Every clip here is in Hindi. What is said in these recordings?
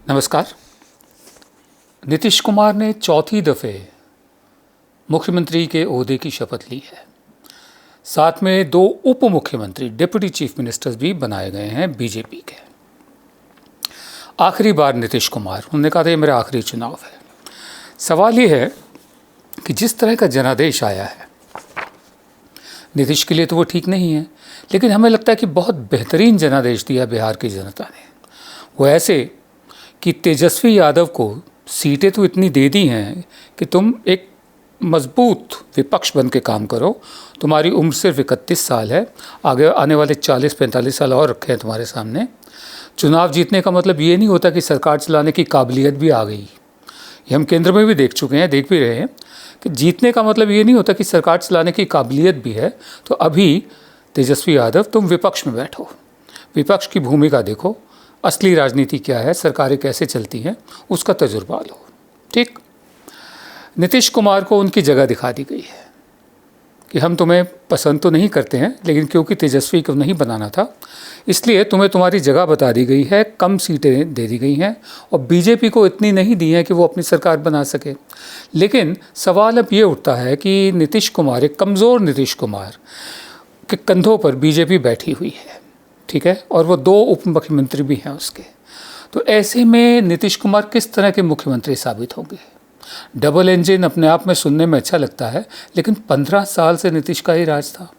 नमस्कार। नीतीश कुमार ने चौथी दफ़े मुख्यमंत्री के ओहदे की शपथ ली है। साथ में 2 उप मुख्यमंत्री डिप्टी चीफ मिनिस्टर्स भी बनाए गए हैं बीजेपी के। आखिरी बार नीतीश कुमार, उन्होंने कहा था ये मेरा आखिरी चुनाव है। सवाल ये है कि जिस तरह का जनादेश आया है नीतीश के लिए तो वो ठीक नहीं है, लेकिन हमें लगता है कि बहुत बेहतरीन जनादेश दिया बिहार की जनता ने। वो ऐसे कि तेजस्वी यादव को सीटें तो इतनी दे दी हैं कि तुम एक मजबूत विपक्ष बन के काम करो। तुम्हारी उम्र सिर्फ 31 साल है, आगे आने वाले 40-45 साल और रखे हैं तुम्हारे सामने। चुनाव जीतने का मतलब ये नहीं होता कि सरकार चलाने की काबिलियत भी आ गई। ये हम केंद्र में भी देख चुके हैं, देख भी रहे हैं कि जीतने का मतलब ये नहीं होता कि सरकार चलाने की काबिलियत भी है। तो अभी तेजस्वी यादव तुम विपक्ष में बैठो, विपक्ष की भूमिका देखो, असली राजनीति क्या है, सरकारें कैसे चलती हैं, उसका तजुर्बा लो। ठीक, नीतीश कुमार को उनकी जगह दिखा दी गई है कि हम तुम्हें पसंद तो नहीं करते हैं, लेकिन क्योंकि तेजस्वी को नहीं बनाना था इसलिए तुम्हें तुम्हारी जगह बता दी गई है, कम सीटें दे दी गई हैं और बीजेपी को इतनी नहीं दी हैं कि वो अपनी सरकार बना सके। लेकिन सवाल अब ये उठता है कि नीतीश कुमार, एक कमज़ोर नीतीश कुमार के कंधों पर बीजेपी बैठी हुई है, ठीक है, और वो 2 उप मुख्यमंत्री भी हैं उसके। तो ऐसे में नीतीश कुमार किस तरह के मुख्यमंत्री साबित होंगे? डबल इंजन अपने आप में सुनने में अच्छा लगता है, लेकिन 15 साल से नीतीश का ही राज था।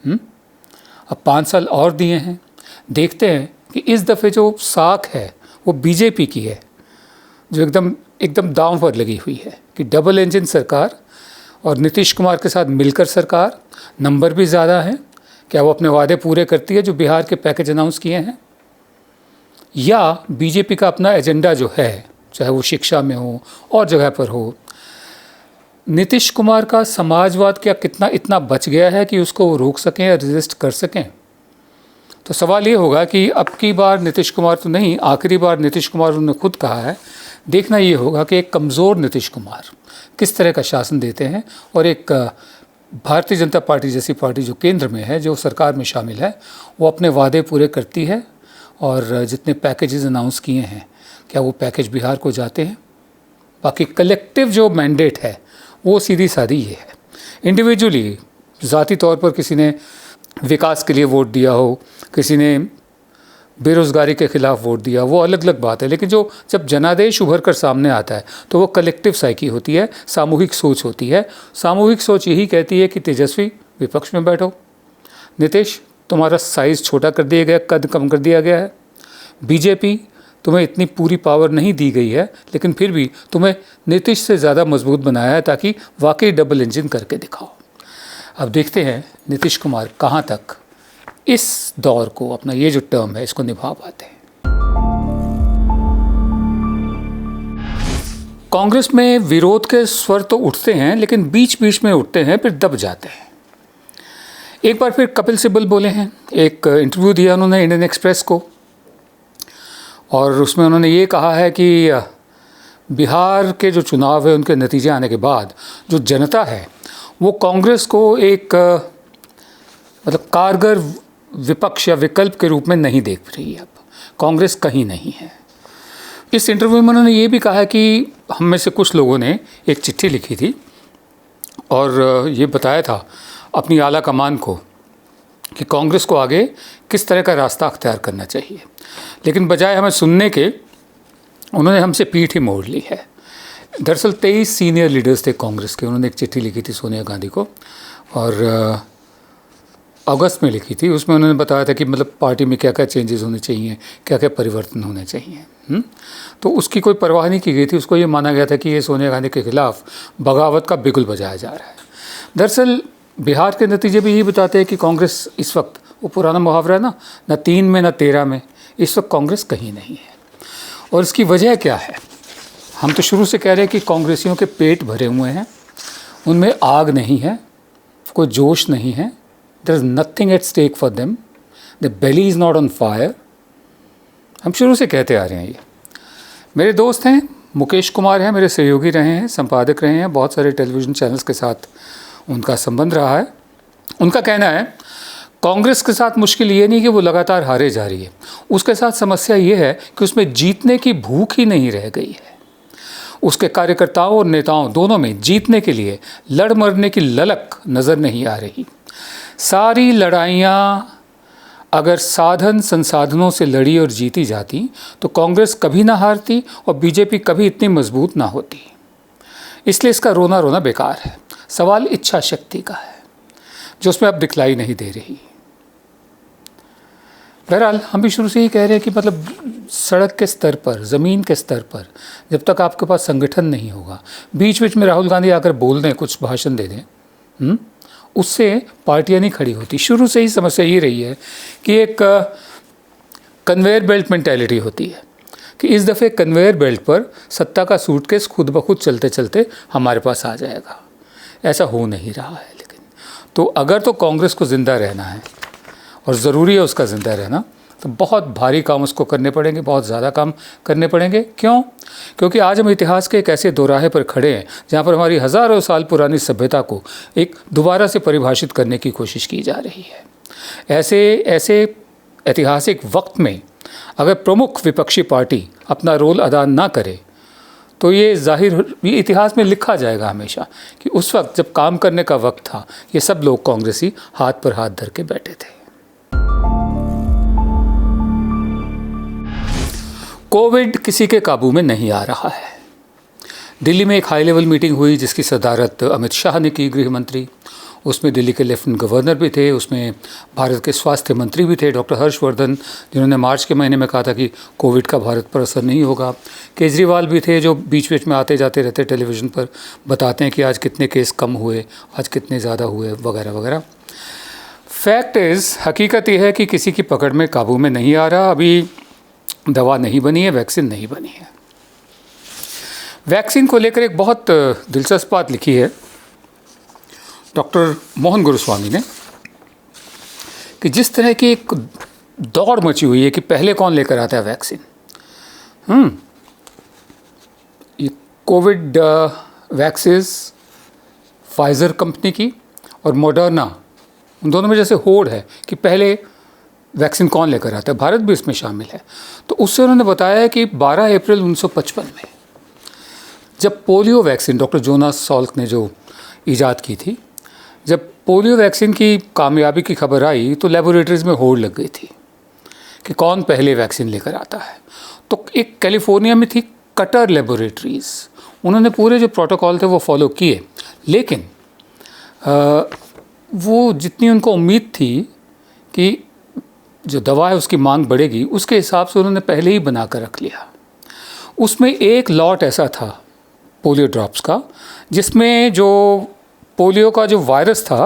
अब 5 साल और दिए हैं। देखते हैं कि इस दफ़े जो साख है वो बीजेपी की है, जो एकदम दांव पर लगी हुई है कि डबल इंजन सरकार और नीतीश कुमार के साथ मिलकर सरकार, नंबर भी ज़्यादा है। क्या वो अपने वादे पूरे करती है जो बिहार के पैकेज अनाउंस किए हैं, या बीजेपी का अपना एजेंडा जो है, चाहे वो शिक्षा में हो और जगह पर हो, नीतीश कुमार का समाजवाद क्या कितना इतना बच गया है कि उसको वो रोक सकें या रेजिस्ट कर सकें? तो सवाल ये होगा कि अब की बार नीतीश कुमार तो नहीं, आखिरी बार नीतीश कुमार उन्होंने खुद कहा है, देखना ये होगा कि एक कमज़ोर नीतीश कुमार किस तरह का शासन देते हैं और एक भारतीय जनता पार्टी जैसी पार्टी जो केंद्र में है, जो सरकार में शामिल है, वो अपने वादे पूरे करती है और जितने पैकेजेस अनाउंस किए हैं क्या वो पैकेज बिहार को जाते हैं? बाकी कलेक्टिव जो मैंडेट है वो सीधी सादी ये है। इंडिविजुअली ज़ाती तौर पर किसी ने विकास के लिए वोट दिया हो, किसी ने बेरोज़गारी के ख़िलाफ़ वोट दिया, वो अलग अलग बात है, लेकिन जब जनादेश उभर कर सामने आता है तो वो कलेक्टिव साइकी होती है, सामूहिक सोच होती है। सामूहिक सोच यही कहती है कि तेजस्वी विपक्ष में बैठो, नीतीश तुम्हारा साइज़ छोटा कर दिया गया, कद कम कर दिया गया है, बीजेपी तुम्हें इतनी पूरी पावर नहीं दी गई है, लेकिन फिर भी तुम्हें नीतीश से ज़्यादा मजबूत बनाया है ताकि वाकई डबल इंजन करके दिखाओ। अब देखते हैं नीतीश कुमार कहाँ तक इस दौर को, अपना ये जो टर्म है, इसको निभा पाते हैं। कांग्रेस में विरोध के स्वर तो उठते हैं, लेकिन बीच बीच में उठते हैं फिर दब जाते हैं। एक बार फिर कपिल सिब्बल बोले हैं, एक इंटरव्यू दिया उन्होंने इंडियन एक्सप्रेस को, और उसमें उन्होंने ये कहा है कि बिहार के जो चुनाव है उनके नतीजे आने के बाद जो जनता है वो कांग्रेस को एक मतलब कारगर विपक्ष या विकल्प के रूप में नहीं देख रही है। अब कांग्रेस कहीं नहीं है। इस इंटरव्यू में उन्होंने ये भी कहा है कि हम में से कुछ लोगों ने एक चिट्ठी लिखी थी और ये बताया था अपनी आला कमान को कि कांग्रेस को आगे किस तरह का रास्ता अख्तियार करना चाहिए, लेकिन बजाय हमें सुनने के उन्होंने हमसे पीठ ही मोड़ ली है। दरअसल 23 सीनियर लीडर्स थे कांग्रेस के, उन्होंने एक चिट्ठी लिखी थी सोनिया गांधी को और अगस्त में लिखी थी। उसमें उन्होंने बताया था कि मतलब पार्टी में क्या क्या चेंजेस होने चाहिए, क्या क्या परिवर्तन होने चाहिए। तो उसकी कोई परवाह नहीं की गई थी। उसको ये माना गया था कि ये सोनिया गांधी के खिलाफ बगावत का बिगुल बजाया जा रहा है। दरअसल बिहार के नतीजे भी यही बताते हैं कि कांग्रेस इस वक्त, वो पुराना मुहावरा है ना 3 में ना 13 में, इस वक्त कांग्रेस कहीं नहीं है। और इसकी वजह क्या है? हम तो शुरू से कह रहे हैं कि कांग्रेसियों के पेट भरे हुए हैं, उनमें आग नहीं है, कोई जोश नहीं है। There is nothing at stake for them. The belly is not on fire. हम शुरू से कहते आ रहे हैं। ये मेरे दोस्त हैं, मुकेश कुमार हैं, मेरे सहयोगी रहे हैं, संपादक रहे हैं, बहुत सारे टेलीविज़न चैनल्स के साथ उनका संबंध रहा है। उनका कहना है कांग्रेस के साथ मुश्किल ये नहीं कि वो लगातार हारे जा रही है, उसके साथ समस्या ये है कि उसमें जीतने की भूख ही नहीं रह गई है। उसके कार्यकर्ताओं और नेताओं दोनों में जीतने के लिए लड़ मरने की ललक नज़र नहीं आ रही। सारी लड़ाइयाँ अगर साधन संसाधनों से लड़ी और जीती जाती तो कांग्रेस कभी ना हारती और बीजेपी कभी इतनी मजबूत ना होती। इसलिए इसका रोना रोना बेकार है। सवाल इच्छा शक्ति का है, जो उसमें अब दिखलाई नहीं दे रही। बहरहाल हम भी शुरू से ही कह रहे हैं कि मतलब सड़क के स्तर पर, ज़मीन के स्तर पर जब तक आपके पास संगठन नहीं होगा, बीच बीच में राहुल गांधी आकर बोल दें, कुछ भाषण दे दें, उससे पार्टियां नहीं खड़ी होती। शुरू से ही समस्या ये रही है कि एक कन्वेयर बेल्ट मेंटालिटी होती है कि इस दफ़े कन्वेयर बेल्ट पर सत्ता का सूटकेस खुद ब खुद चलते चलते हमारे पास आ जाएगा। ऐसा हो नहीं रहा है। लेकिन तो अगर तो कांग्रेस को ज़िंदा रहना है और ज़रूरी है उसका ज़िंदा रहना, तो बहुत भारी काम उसको करने पड़ेंगे, बहुत ज़्यादा काम करने पड़ेंगे। क्यों? क्योंकि आज हम इतिहास के एक ऐसे दोराहे पर खड़े हैं जहाँ पर हमारी हज़ारों साल पुरानी सभ्यता को एक दोबारा से परिभाषित करने की कोशिश की जा रही है। ऐसे ऐतिहासिक वक्त में अगर प्रमुख विपक्षी पार्टी अपना रोल अदा ना करे तो ये इतिहास में लिखा जाएगा हमेशा कि उस वक्त जब काम करने का वक्त था, ये सब लोग कांग्रेसी हाथ पर हाथ धर के बैठे थे। कोविड किसी के काबू में नहीं आ रहा है। दिल्ली में एक हाई लेवल मीटिंग हुई जिसकी सदारत अमित शाह ने की, गृह मंत्री। उसमें दिल्ली के लेफ्टिनेंट गवर्नर भी थे, उसमें भारत के स्वास्थ्य मंत्री भी थे डॉक्टर हर्षवर्धन, जिन्होंने मार्च के महीने में कहा था कि कोविड का भारत पर असर नहीं होगा। केजरीवाल भी थे, जो बीच बीच में आते जाते रहते टेलीविज़न पर, बताते हैं कि आज कितने केस कम हुए, आज कितने ज़्यादा हुए, वगैरह वगैरह। फैक्ट इज़, हकीकत यह है कि किसी की पकड़ में काबू में नहीं आ रहा। अभी दवा नहीं बनी है, वैक्सीन नहीं बनी है। वैक्सीन को लेकर एक बहुत दिलचस्प बात लिखी है डॉक्टर मोहन गुरुस्वामी ने कि जिस तरह की एक दौड़ मची हुई है कि पहले कौन लेकर आता है वैक्सीन। ये कोविड वैक्सीन फाइज़र कंपनी की और मॉडर्ना, उन दोनों में जैसे होड़ है कि पहले वैक्सीन कौन लेकर आता है। भारत भी इसमें शामिल है। तो उससे उन्होंने बताया कि 12 अप्रैल 1955 में जब polio vaccine doctor Jonas Salk ने जो ईजाद की थी, जब पोलियो वैक्सीन की कामयाबी की खबर आई तो लेबोरेटरीज़ में होड़ लग गई थी कि कौन पहले वैक्सीन लेकर आता है। तो एक कैलिफोर्निया में थी कटर लेबोरेटरीज़, उन्होंने पूरे जो प्रोटोकॉल थे वो फॉलो किए, लेकिन वो जितनी उनको उम्मीद थी कि जो दवा है उसकी मांग बढ़ेगी, उसके हिसाब से उन्होंने पहले ही बना कर रख लिया। उसमें एक लॉट ऐसा था पोलियो ड्रॉप्स का जिसमें जो पोलियो का जो वायरस था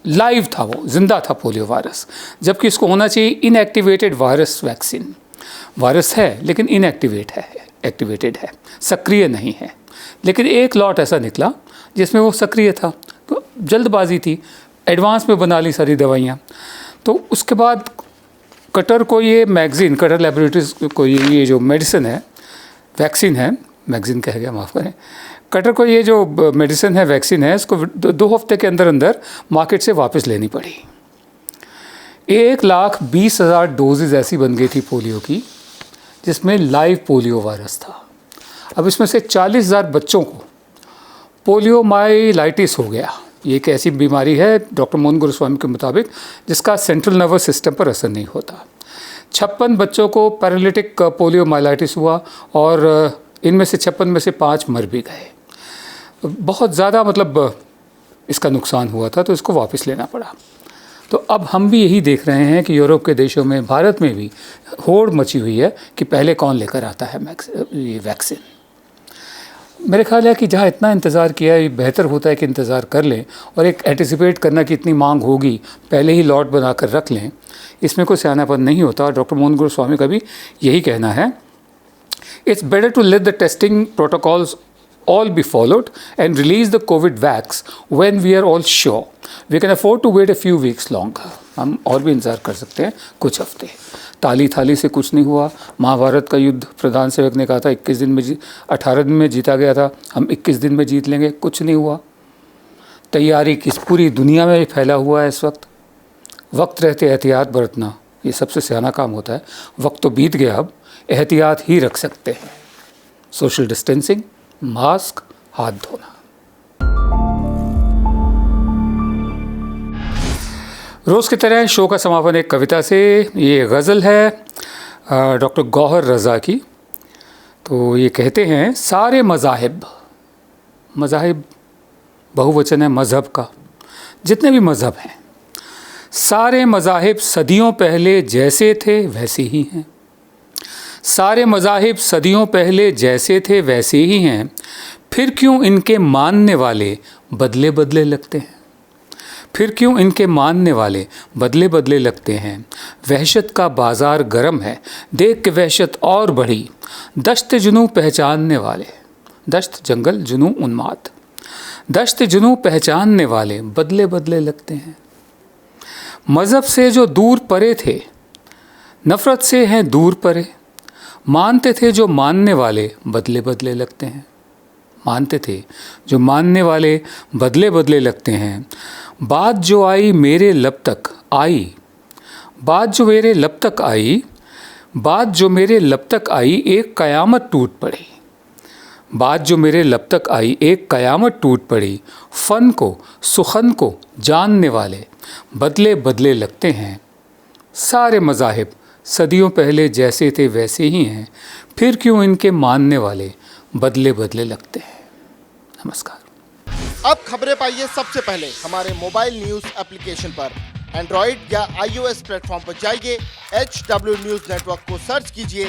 लाइव था, वो जिंदा था पोलियो वायरस, जबकि इसको होना चाहिए इनएक्टिवेटेड वायरस वैक्सीन। वायरस है लेकिन एक्टिवेटेड है, सक्रिय नहीं है। लेकिन एक लॉट ऐसा निकला जिसमें वो सक्रिय था। तो जल्दबाजी थी, एडवांस में बना ली सारी दवाइयाँ। तो उसके बाद कटर को ये मैगज़ीन, कटर लेबोरेटरीज को ये जो मेडिसिन है, वैक्सीन है, मैगज़ीन कह गया, माफ़ करें, कटर को ये जो मेडिसिन है, वैक्सीन है, इसको 2 हफ्ते के अंदर अंदर मार्केट से वापस लेनी पड़ी। 1,20,000 डोजेज़ ऐसी बन गई थी पोलियो की जिसमें लाइव पोलियो वायरस था। अब इसमें से 40,000 बच्चों को पोलियोमाइलाइटिस हो गया। ये एक ऐसी बीमारी है डॉक्टर मोहन गुरुस्वामी के मुताबिक जिसका सेंट्रल नर्वस सिस्टम पर असर नहीं होता। 56 बच्चों को पैरालिटिक पोलियोमाइलाइटिस हुआ और इनमें से 56 में से 5 मर भी गए। बहुत ज़्यादा मतलब इसका नुकसान हुआ था, तो इसको वापस लेना पड़ा। तो अब हम भी यही देख रहे हैं कि यूरोप के देशों में, भारत में भी होड़ मची हुई है कि पहले कौन लेकर आता है ये वैक्सीन। मेरे ख्याल है कि जहाँ इतना इंतज़ार किया है, बेहतर होता है कि इंतज़ार कर लें और एक एंटिसिपेट करना कि इतनी मांग होगी, पहले ही लॉट बना कर रख लें। इसमें कोई सियानापन नहीं होता। और डॉक्टर मोहन गुरुस्वामी का भी यही कहना है, it's better to let the testing protocols all be followed and release the COVID vax when we are all sure. We can afford to wait a few weeks longer. हम और भी इंतज़ार कर सकते हैं कुछ हफ्ते। ताली थाली से कुछ नहीं हुआ। महाभारत का युद्ध प्रधान सेवक ने कहा था 18 दिन में जीता गया था, हम 21 दिन में जीत लेंगे, कुछ नहीं हुआ। तैयारी किस पूरी दुनिया में फैला हुआ है इस वक्त। वक्त रहते एहतियात बरतना ये सबसे सियाना काम होता है। वक्त तो बीत गया, अब एहतियात ही रख सकते हैं। सोशल डिस्टेंसिंग, मास्क, हाथ धोना। रोज़ की तरह शो का समापन एक कविता से। ये गज़ल है डॉक्टर गौहर रज़ा की। तो ये कहते हैं, सारे मज़ाहिब, मज़ाहिब बहुवचन है मज़हब का, जितने भी मज़हब हैं, सारे मज़ाहिब सदियों पहले जैसे थे वैसे ही हैं। सारे मज़ाहिब सदियों पहले जैसे थे वैसे ही हैं, फिर क्यों इनके मानने वाले बदले बदले लगते हैं। फिर क्यों इनके मानने वाले बदले बदले लगते हैं। वहशत का बाज़ार गर्म है, देख के वहशत और बढ़ी। दश्त जुनू पहचानने वाले, दश्त जंगल, जुनू उन्माद, दश्त जुनू पहचानने वाले बदले बदले लगते हैं। मज़हब से जो दूर परे थे, नफ़रत से हैं दूर परे। मानते थे जो मानने वाले बदले बदले लगते हैं। मानते थे जो मानने वाले बदले बदले लगते हैं। बात जो आई मेरे लब तक आई, बात जो मेरे लब तक आई, बात जो मेरे लब तक आई, एक क़यामत टूट पड़ी। बात जो मेरे लब तक आई, एक क़यामत टूट पड़ी। फ़न को, सुखन को जानने वाले बदले बदले लगते हैं। सारे मज़ाहिब सदियों पहले जैसे थे वैसे ही हैं, फिर क्यों इनके मानने वाले बदले बदले लगते हैं। नमस्कार। अब खबरें पाइए सबसे पहले हमारे मोबाइल न्यूज़ एप्लीकेशन पर। एंड्रॉइड या iOS प्लेटफॉर्म पर जाइए, HW न्यूज़ नेटवर्क को सर्च कीजिए,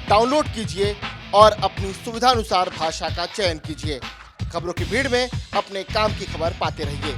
डाउनलोड कीजिए और अपनी सुविधानुसार भाषा का चयन कीजिए। खबरों की भीड़ में अपने काम की खबर पाते रहिए।